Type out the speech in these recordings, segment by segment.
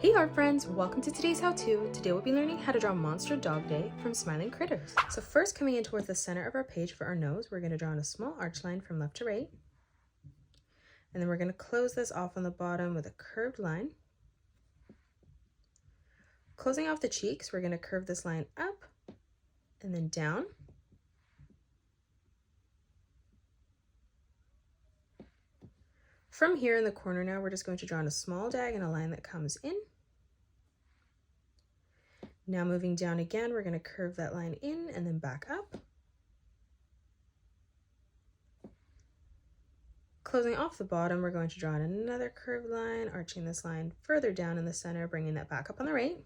Hey art friends, welcome to today's how-to. Today we'll be learning how to draw Monster Dogday from Smiling Critters. So first, coming in towards the center of our page for our nose, we're going to draw in a small arch line from left to right. And then we're going to close this off on the bottom with a curved line. Closing off the cheeks, we're going to curve this line up and then down. From here in the corner now, we're just going to draw in a small diagonal line that comes in. Now moving down again, we're going to curve that line in and then back up. Closing off the bottom, we're going to draw in another curved line, arching this line further down in the center, bringing that back up on the right.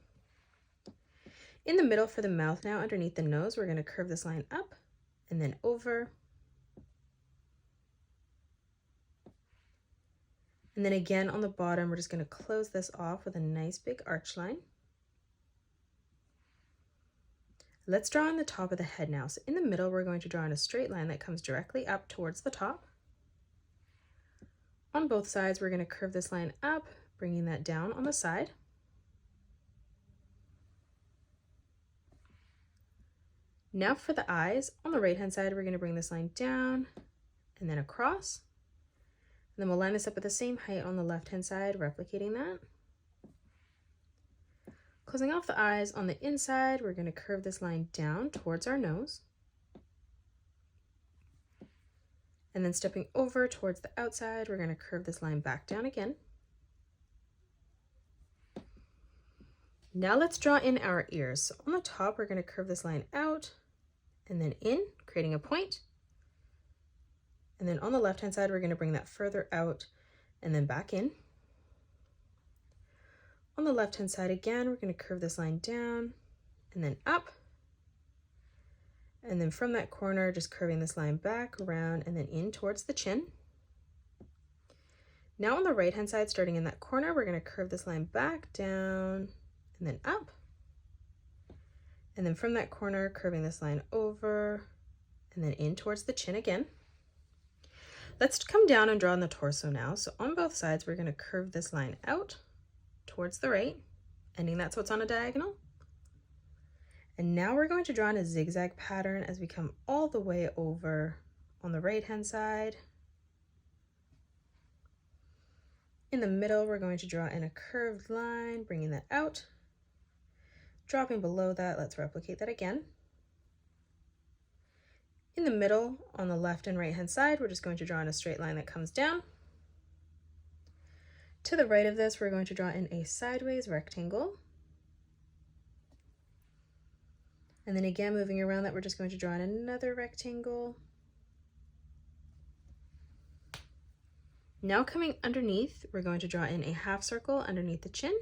In the middle for the mouth now, underneath the nose, we're going to curve this line up and then over. And then again on the bottom, we're just going to close this off with a nice big arch line. Let's draw on the top of the head now. So in the middle, we're going to draw in a straight line that comes directly up towards the top. On both sides, we're going to curve this line up, bringing that down on the side. Now for the eyes, on the right-hand side, we're going to bring this line down and then across. And then we'll line this up at the same height on the left-hand side, replicating that. Closing off the eyes, on the inside, we're going to curve this line down towards our nose. And then stepping over towards the outside, we're going to curve this line back down again. Now let's draw in our ears. So on the top, we're going to curve this line out and then in, creating a point. And then on the left-hand side, we're going to bring that further out and then back in. On the left-hand side again, we're going to curve this line down and then up. And then from that corner, just curving this line back around and then in towards the chin. Now on the right-hand side, starting in that corner, we're going to curve this line back down and then up. And then from that corner, curving this line over and then in towards the chin again. Let's come down and draw on the torso now. So on both sides, we're going to curve this line out towards the right, ending that so it's on a diagonal. And now we're going to draw in a zigzag pattern as we come all the way over on the right-hand side. In the middle, we're going to draw in a curved line, bringing that out. Dropping below that, let's replicate that again. In the middle, on the left and right-hand side, we're just going to draw in a straight line that comes down. To the right of this, we're going to draw in a sideways rectangle. And then again, moving around that, we're just going to draw in another rectangle. Now coming underneath, we're going to draw in a half circle underneath the chin.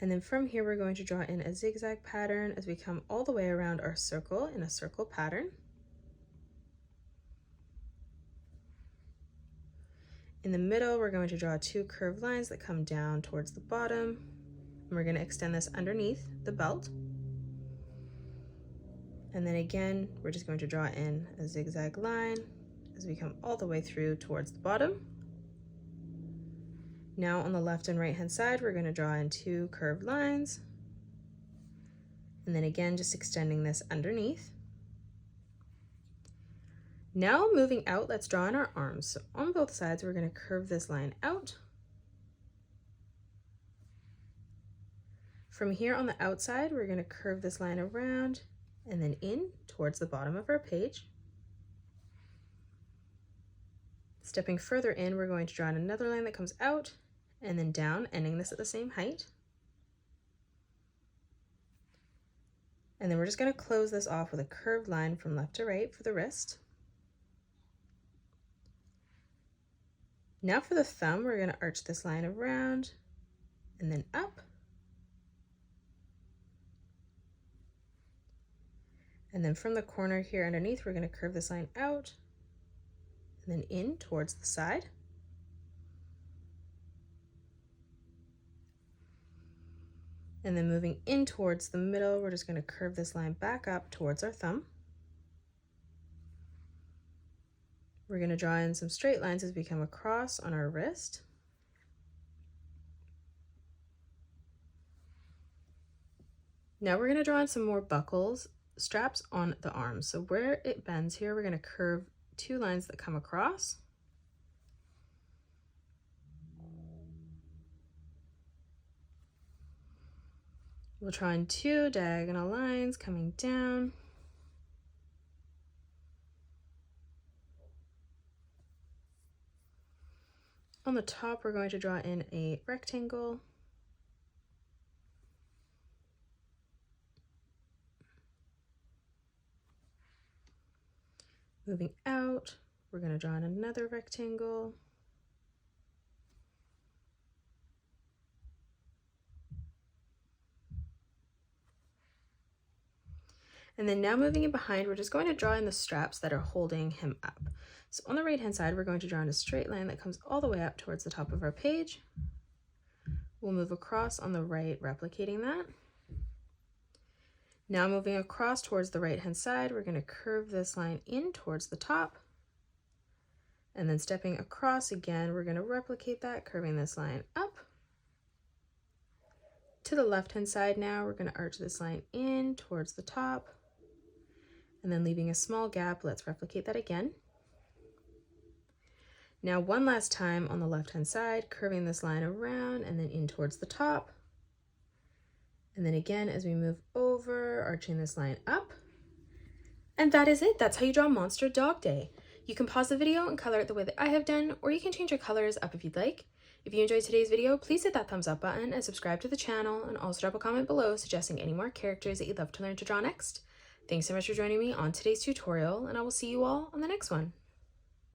And then from here, we're going to draw in a zigzag pattern as we come all the way around our circle in a circle pattern. In the middle, we're going to draw two curved lines that come down towards the bottom. And we're going to extend this underneath the belt. And then again, we're just going to draw in a zigzag line as we come all the way through towards the bottom. Now on the left and right-hand side, we're going to draw in two curved lines. And then again, just extending this underneath. Now moving out, let's draw in our arms. So on both sides, we're going to curve this line out. From here on the outside, we're going to curve this line around and then in towards the bottom of our page. Stepping further in, we're going to draw in another line that comes out and then down, ending this at the same height. And then we're just going to close this off with a curved line from left to right for the wrist. Now for the thumb, we're going to arch this line around and then up. And then from the corner here underneath, we're going to curve this line out and then in towards the side. And then moving in towards the middle, we're just going to curve this line back up towards our thumb. We're going to draw in some straight lines as we come across on our wrist. Now we're going to draw in some more buckles, straps on the arms. So where it bends here, we're going to curve 2 lines that come across. We'll draw in 2 diagonal lines coming down. On the top, we're going to draw in a rectangle. Moving out, we're going to draw in another rectangle. And then now moving in behind, we're just going to draw in the straps that are holding him up. So on the right hand side, we're going to draw in a straight line that comes all the way up towards the top of our page. We'll move across on the right, replicating that. Now moving across towards the right hand side, we're going to curve this line in towards the top. And then stepping across again, we're going to replicate that, curving this line up. To the left hand side now, we're going to arch this line in towards the top. And then leaving a small gap, let's replicate that again. Now one last time on the left hand side, curving this line around and then in towards the top. And then again, as we move over, arching this line up. And that is it. That's how you draw Monster Dogday. You can pause the video and color it the way that I have done, or you can change your colors up if you'd like. If you enjoyed today's video, please hit that thumbs up button and subscribe to the channel, and also drop a comment below suggesting any more characters that you'd love to learn to draw next. Thanks so much for joining me on today's tutorial, and I will see you all on the next one.